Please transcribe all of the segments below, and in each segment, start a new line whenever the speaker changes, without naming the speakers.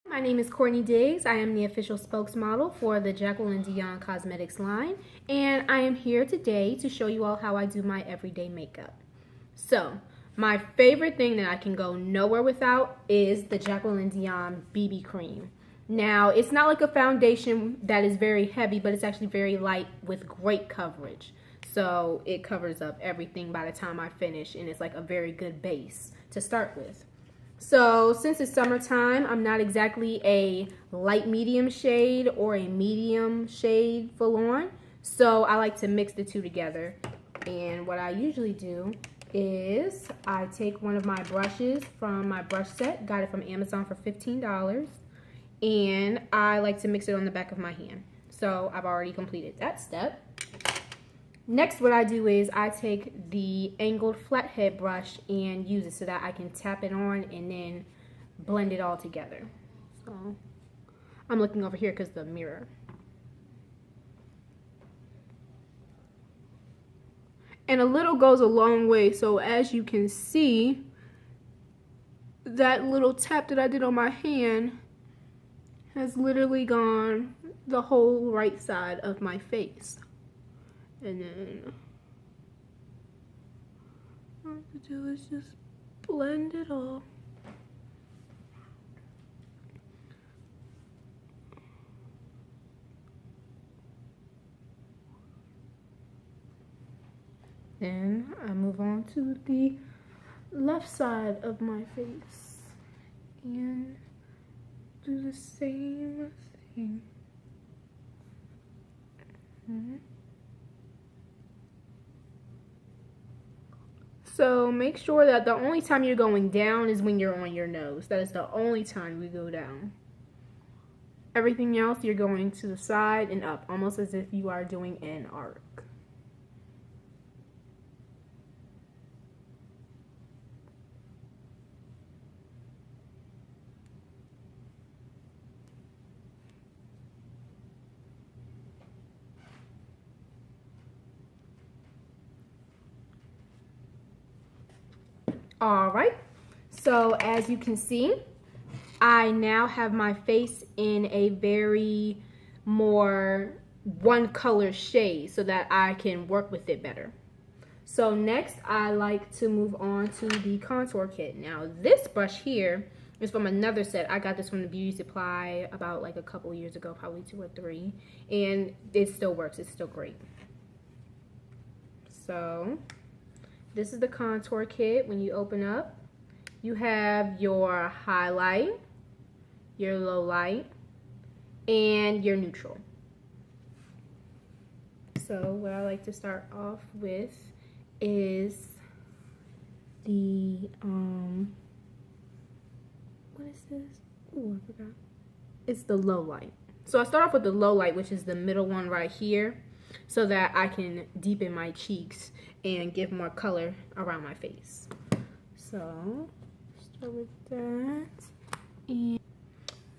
My name is Courtney Diggs. I am the official spokesmodel for the JacquelynDion Cosmetics line, and I am here today to show you all how I do my everyday makeup. So, my favorite thing that I can go nowhere without is the JacquelynDion BB cream. Now, it's not like a foundation that is very heavy, but it's actually very light with great coverage. So, it covers up everything by the time I finish, and it's like a very good base to start with. So since it's summertime, I'm not exactly a light medium shade or a medium shade full on. So I like to mix the two together. And what I usually do is I take one of my brushes from my brush set, got it from Amazon for $15. And I like to mix it on the back of my hand. So I've already completed that step. Next, what I do is I take the angled flathead brush and use it so that I can tap it on and then blend it all together. So I'm looking over here because the mirror. And a little goes a long way. So as you can see, that little tap that I did on my hand has literally gone the whole right side of my face. And then all I have to do is just blend it all. Then I move on to the left side of my face and do the same thing. So make sure that the only time you're going down is when you're on your nose. That is the only time we go down. Everything else you're going to the side and up, almost as if you are doing an arc. All right, so as you can see, I now have my face in a very more one color shade so that I can work with it better. So next, I like to move on to the contour kit. Now this brush here is from another set. I got this from the beauty supply about like a couple years ago, probably 2 or 3, and it still works. It's still great. So this is the contour kit. When you open up, you have your highlight, your low light, and your neutral. So what I like to start off with is the, what is this? Oh, I forgot. It's the low light. So I start off with the low light, which is the middle one right here, so that I can deepen my cheeks and give more color around my face. So start with that,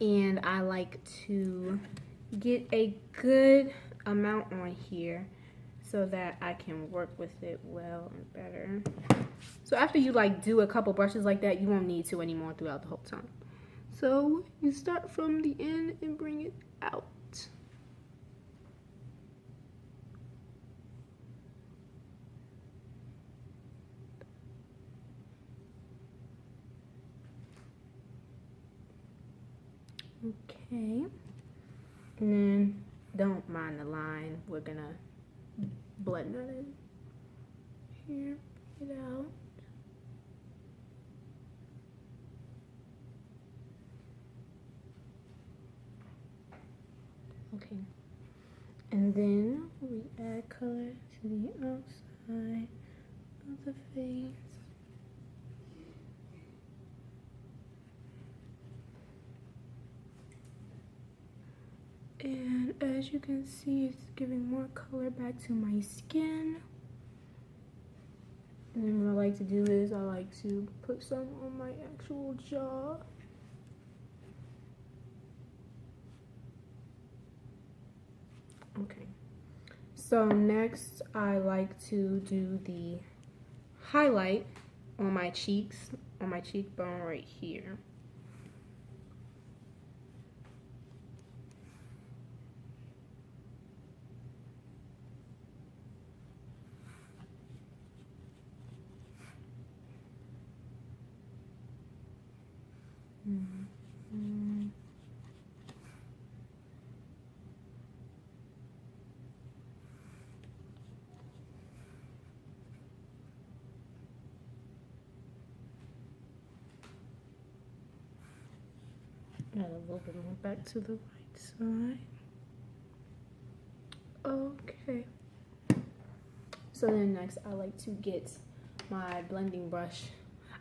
and I like to get a good amount on here so that I can work with it well and better. So after you like do a couple brushes like that, you won't need to anymore throughout the whole time. So you start from the end and bring it out. Okay, and then don't mind the line. We're gonna blend that in here, get out. Okay, and then we add color to the outside of the face. And as you can see, it's giving more color back to my skin. And then what I like to do is I like to put some on my actual jaw. Okay. So next I like to do the highlight on my cheeks, on my cheekbone right here. Add a little bit more back to the right side. Okay. So then next I like to get my blending brush.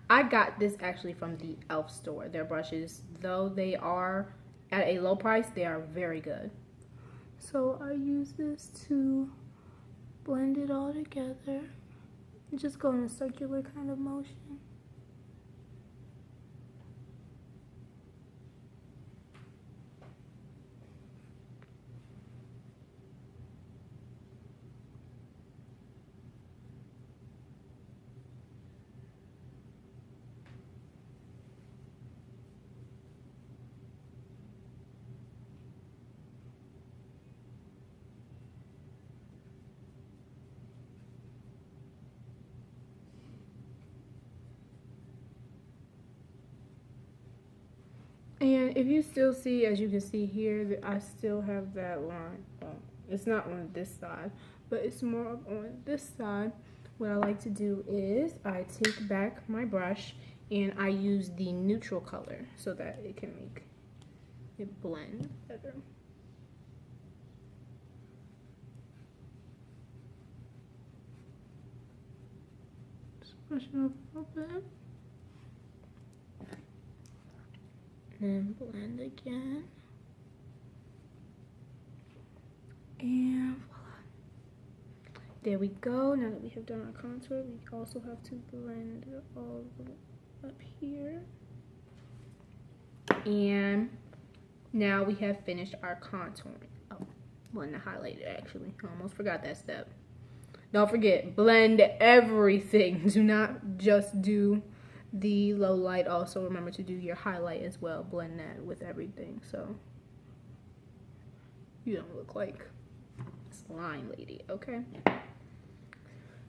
I got this actually from the e.l.f. store. Their brushes, though they are at a low price, they are very good. So I use this to blend it all together. Just go in a circular kind of motion. And if you still see, as you can see here, that I still have that line. It's not on this side, but it's more on this side. What I like to do is I take back my brush and I use the neutral color so that it can make it blend better. Just brush it up a little bit. And blend again. And voila. There we go. Now that we have done our contour, we also have to blend all the way up here. And now we have finished our contouring. Oh, blend the highlighter actually. I almost forgot that step. Don't forget, blend everything. Do not just do the low light. Also remember to do your highlight as well. Blend that with everything so you don't look like a slime lady, okay?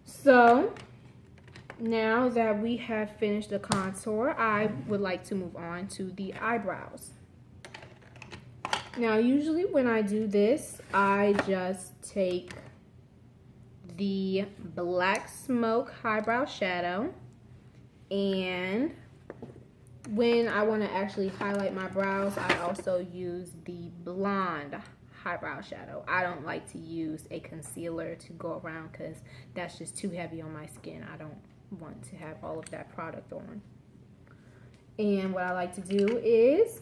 So now that we have finished the contour, I would like to move on to the eyebrows. Now usually when I do this, I just take the Black Smoke Eyebrow Shadow, and when I want to actually highlight my brows, I also use the Blonde Eyebrow Shadow. I don't like to use a concealer to go around because that's just too heavy on my skin. I don't want to have all of that product on. And what I like to do is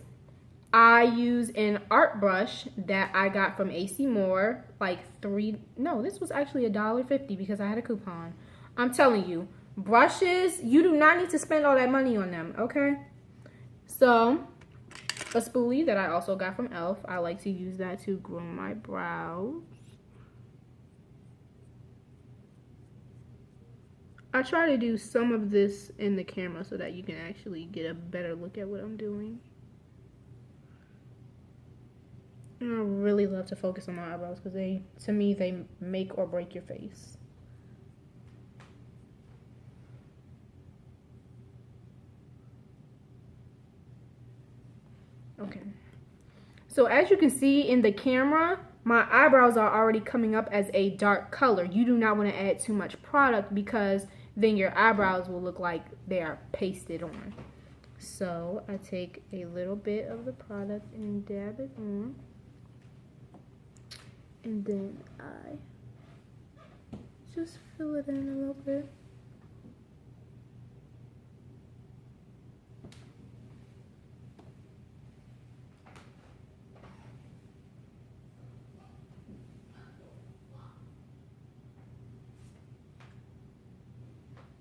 I use an art brush that I got from AC Moore, like this was actually $1.50 because I had a coupon. I'm telling you, brushes, you do not need to spend all that money on them, okay? So, a spoolie that I also got from e.l.f. I like to use that to groom my brows. I try to do some of this in the camera so that you can actually get a better look at what I'm doing. And I really love to focus on my eyebrows because to me, they make or break your face. Okay, so as you can see in the camera, my eyebrows are already coming up as a dark color. You do not want to add too much product because then your eyebrows will look like they are pasted on. So I take a little bit of the product and dab it on, and then I just fill it in a little bit.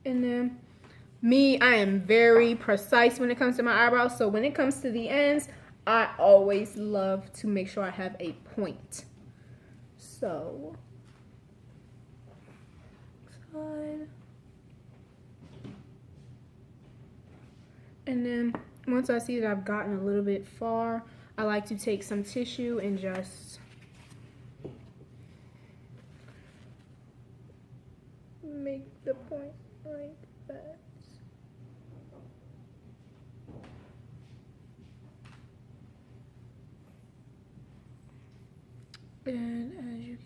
And then I am very precise when it comes to my eyebrows. So when it comes to the ends, I always love to make sure I have a point. So, side. And then once I see that I've gotten a little bit far, I like to take some tissue and just make the point like that.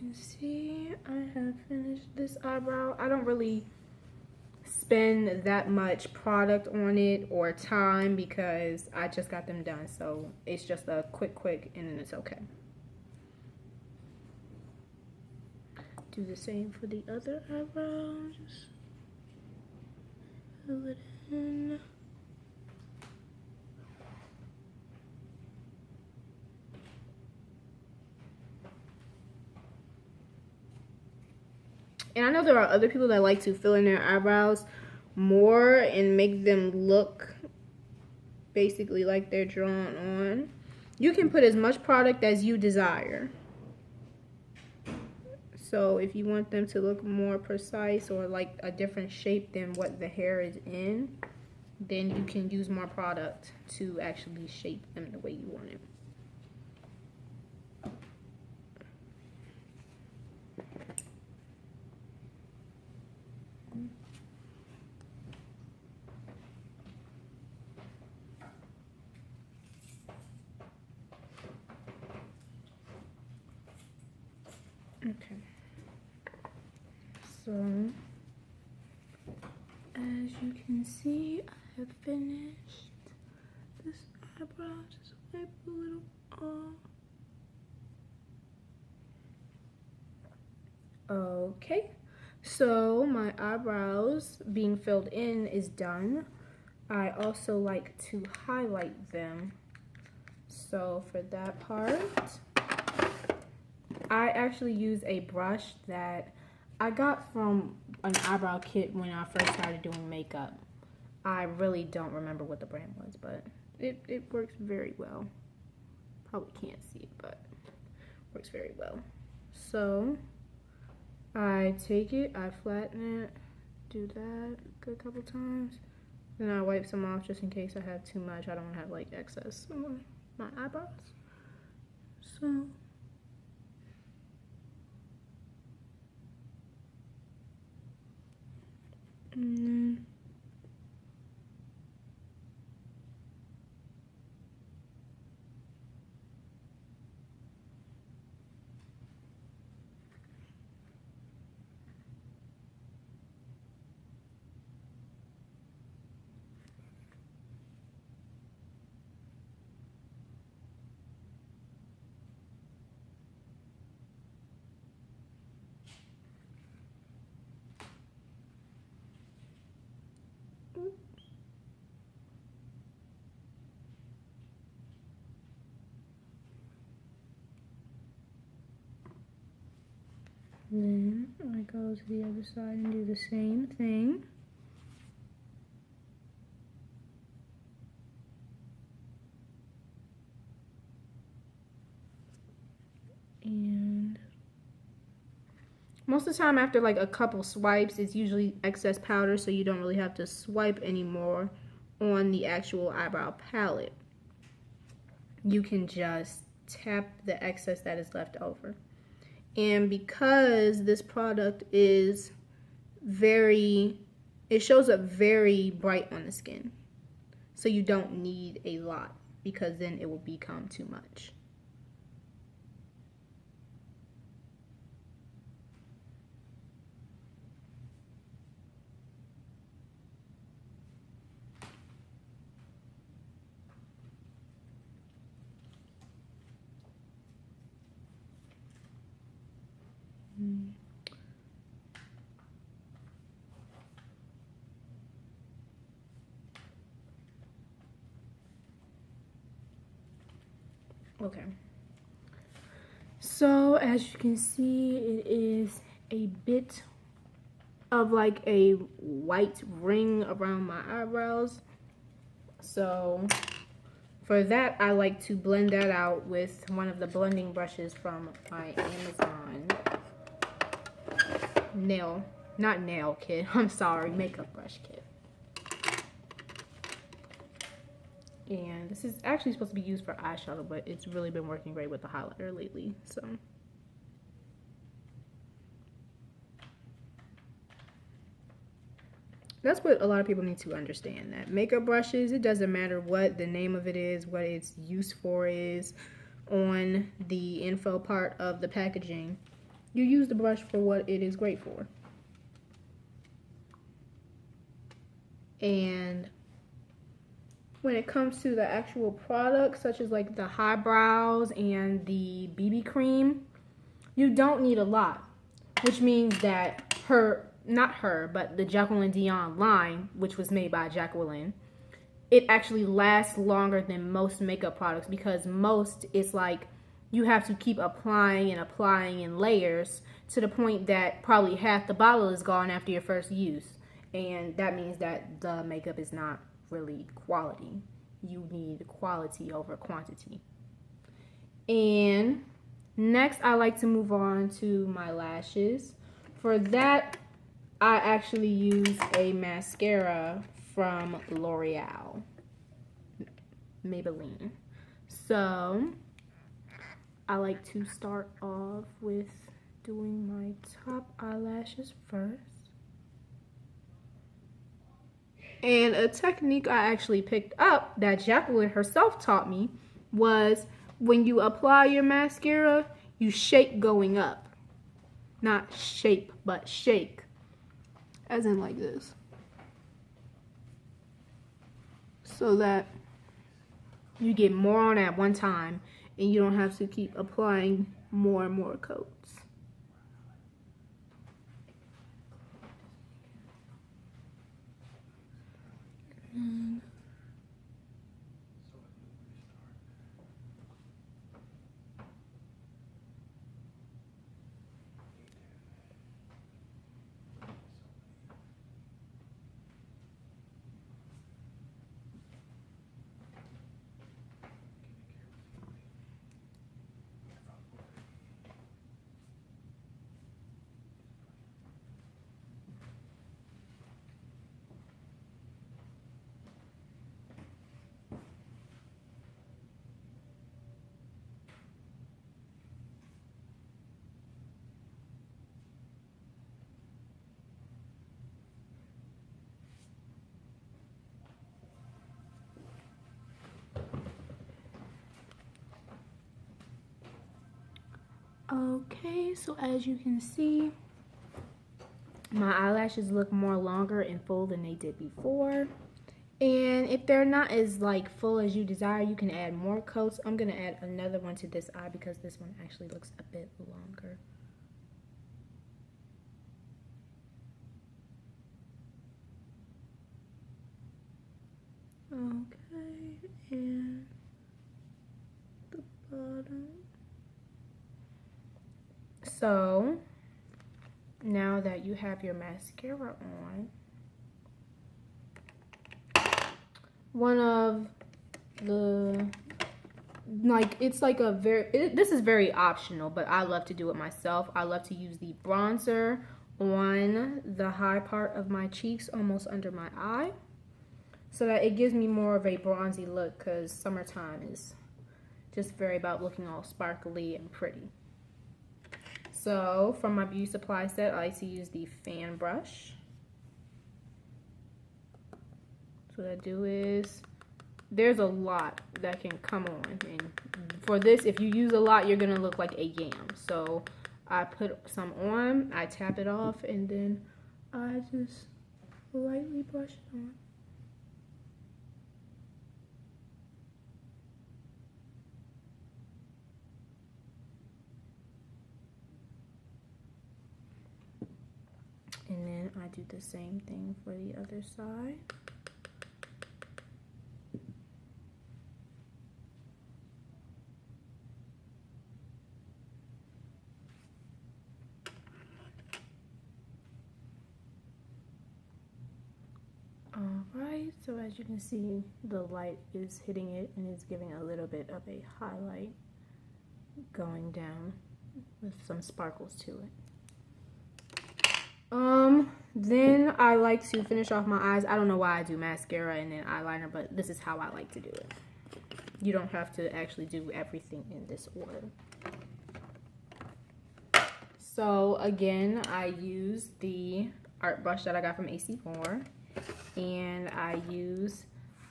can see, I have finished this eyebrow. I don't really spend that much product on it or time because I just got them done. So it's just a quick, and then it's okay. Do the same for the other eyebrow. Just fill it in. And I know there are other people that like to fill in their eyebrows more and make them look basically like they're drawn on. You can put as much product as you desire. So if you want them to look more precise or like a different shape than what the hair is in, then you can use more product to actually shape them the way you want it. Okay, so as you can see, I have finished this eyebrow. Just wipe a little off. Okay, so my eyebrows being filled in is done. I also like to highlight them. So for that part, I actually use a brush that I got from an eyebrow kit when I first started doing makeup. I really don't remember what the brand was, but it works very well. Probably can't see it, but works very well. So I take it, I flatten it, do that a good couple times. Then I wipe some off just in case I have too much. I don't want to have like excess on my eyebrows. So then I go to the other side and do the same thing. And most of the time after like a couple swipes, it's usually excess powder, so you don't really have to swipe anymore on the actual eyebrow palette. You can just tap the excess that is left over. And because this product is it shows up very bright on the skin. So you don't need a lot because then it will become too much. Okay, so as you can see, it is a bit of like a white ring around my eyebrows. So for that, I like to blend that out with one of the blending brushes from my Amazon nail kit. I'm sorry, makeup brush kit. And this is actually supposed to be used for eyeshadow, but it's really been working great with the highlighter lately. So that's what a lot of people need to understand, that makeup brushes, it doesn't matter what the name of it is, what its use for is on the info part of the packaging. You use the brush for what it is great for. And when it comes to the actual products, such as like the Eyebrows and the BB cream, you don't need a lot, which means that but the JacquelynDion line, which was made by Jacqueline, it actually lasts longer than most makeup products, because most, it's like you have to keep applying and applying in layers to the point that probably half the bottle is gone after your first use. And that means that the makeup is not really quality. You need quality over quantity. And next, I like to move on to my lashes. For that, I actually use a mascara from L'Oreal, Maybelline. So I like to start off with doing my top eyelashes first. And a technique I actually picked up that Jacqueline herself taught me was when you apply your mascara, you shake going up. Not shape, but shake. As in like this. So that you get more on at one time and you don't have to keep applying more and more coats. Okay, so as you can see, my eyelashes look more longer and full than they did before. And if they're not as like full as you desire, you can add more coats. I'm gonna add another one to this eye because this one actually looks a bit longer. Okay, and the bottom. So now that you have your mascara on, one of the, like, it's like a this is very optional, but I love to do it myself. I love to use the bronzer on the high part of my cheeks, almost under my eye, so that it gives me more of a bronzy look, because summertime is just very about looking all sparkly and pretty. So from my beauty supply set, I like to use the fan brush. So what I do is, there's a lot that can come on, and for this, if you use a lot, you're gonna look like a yam. So I put some on, I tap it off, and then I just lightly brush it on. And then I do the same thing for the other side. Alright, so as you can see, the light is hitting it and it's giving a little bit of a highlight going down with some sparkles to it. Then I like to finish off my eyes. I don't know why I do mascara and then eyeliner, but this is how I like to do it. You don't have to actually do everything in this order. So again, I use the art brush that I got from AC4, and I use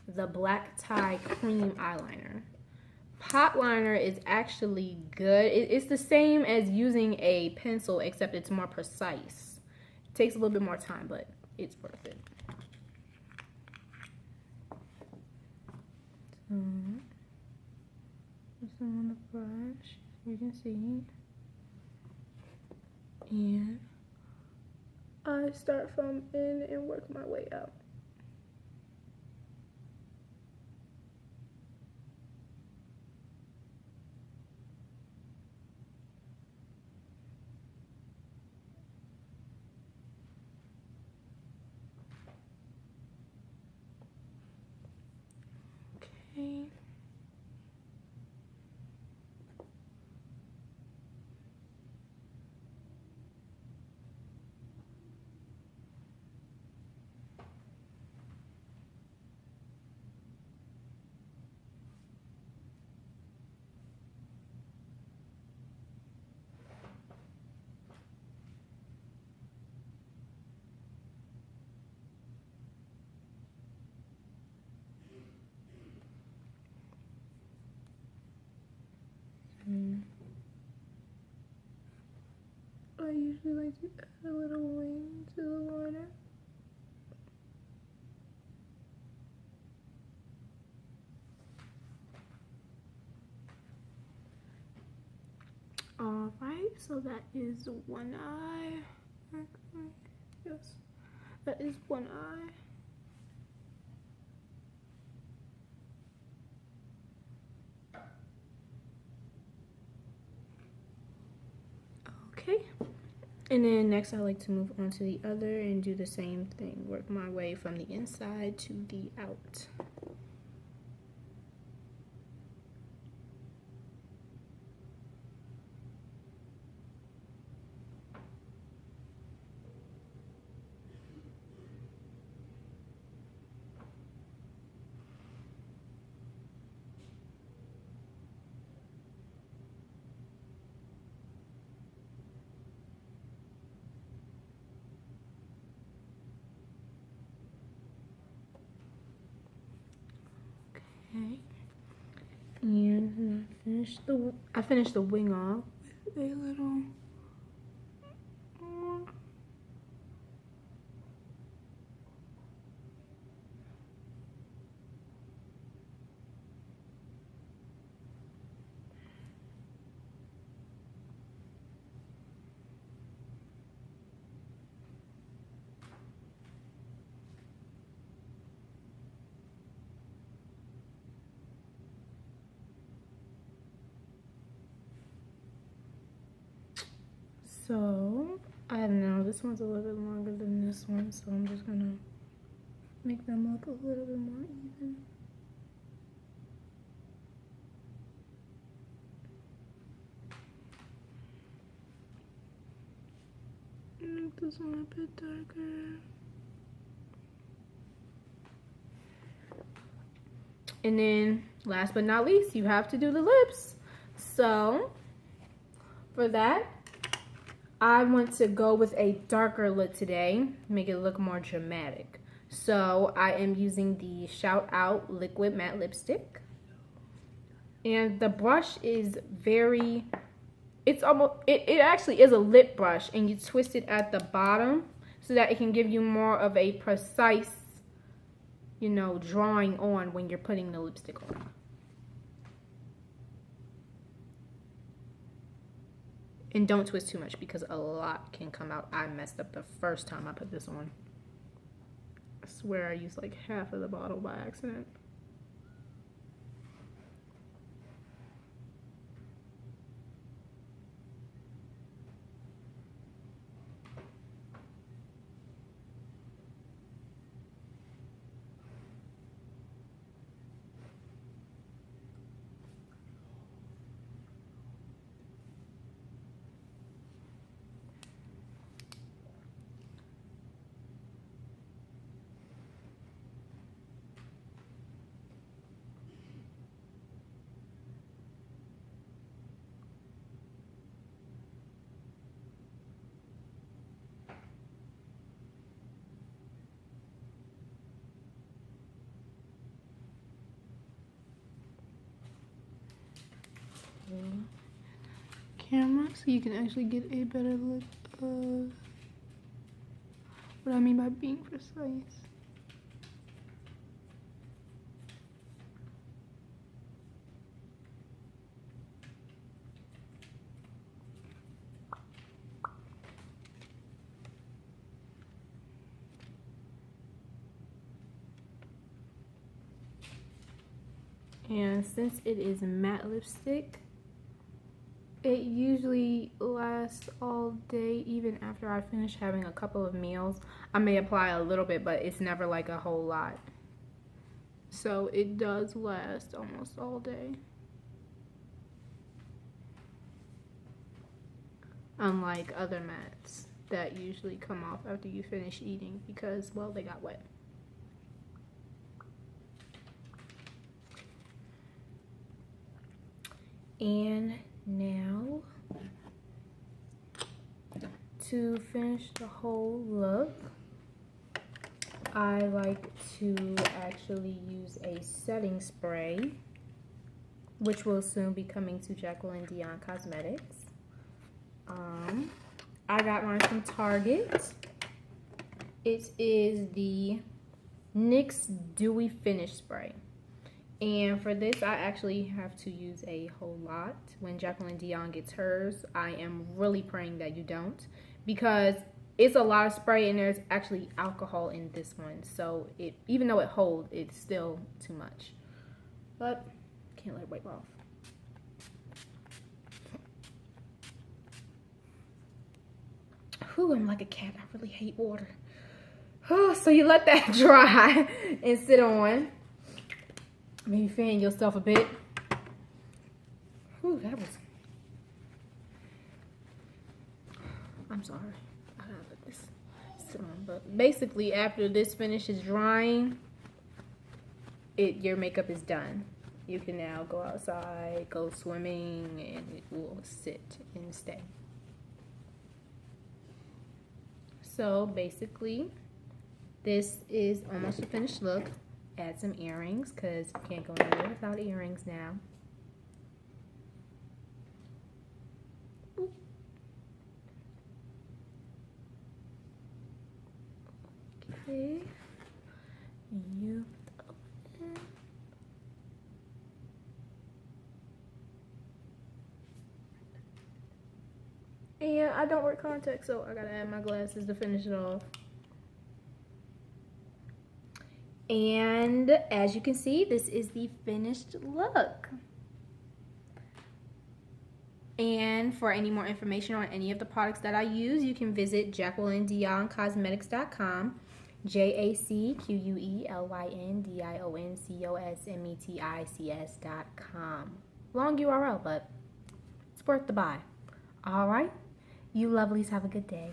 the Black Tie Cream Eyeliner. hot liner is actually good. It's the same as using a pencil, except it's more precise. It takes a little bit more time, but it's worth it. So, this on the brush, you can see. And I start from in and work my way out. Okay. I usually like to add a little wing to the liner. Alright, so that is one eye. Yes, that is one eye. Okay, and then next I like to move on to the other and do the same thing. Work my way from the inside to the out. Okay, and I finished the wing off with a little. So I don't know, this one's a little bit longer than this one, so I'm just gonna make them look a little bit more even. Make this one a bit darker. And then last but not least, you have to do the lips. So for that, I want to go with a darker lip today, make it look more dramatic. So I am using the Shout Out Liquid Matte Lipstick. And the brush is very, it actually is a lip brush, and you twist it at the bottom so that it can give you more of a precise, you know, drawing on when you're putting the lipstick on. And don't twist too much because a lot can come out. I messed up the first time I put this on. I swear I used like half of the bottle by accident. camera so you can actually get a better look of what I mean by being precise. And since it is matte lipstick, it usually lasts all day, even after I finish having a couple of meals. I may apply a little bit, but it's never like a whole lot. So it does last almost all day. Unlike other mattes that usually come off after you finish eating because, well, they got wet. And now, to finish the whole look, I like to actually use a setting spray, which will soon be coming to JacquelynDion Cosmetics. I got mine from Target. It is the NYX Dewy Finish Spray. And for this, I actually have to use a whole lot. When JacquelynDion gets hers, I am really praying that you don't, because it's a lot of spray and there's actually alcohol in this one. So it, even though it holds, it's still too much. But can't let it wipe off. Whew, I'm like a cat. I really hate water. Oh, so you let that dry and sit on. Maybe fan yourself a bit. Whew, that was... I'm sorry. I gotta let this sit on. But basically, after this finishes drying, your makeup is done. You can now go outside, go swimming, and it will sit and stay. So basically, this is almost a finished look. Add some earrings because you can't go anywhere without earrings now. Okay. You. And I don't wear contacts, so I gotta add my glasses to finish it off. And as you can see, this is the finished look. And for any more information on any of the products that I use, you can visit JacquelynDionCosmetics.com. JacquelynDionCosmetics.com. Long URL, but it's worth the buy. All right. You lovelies have a good day.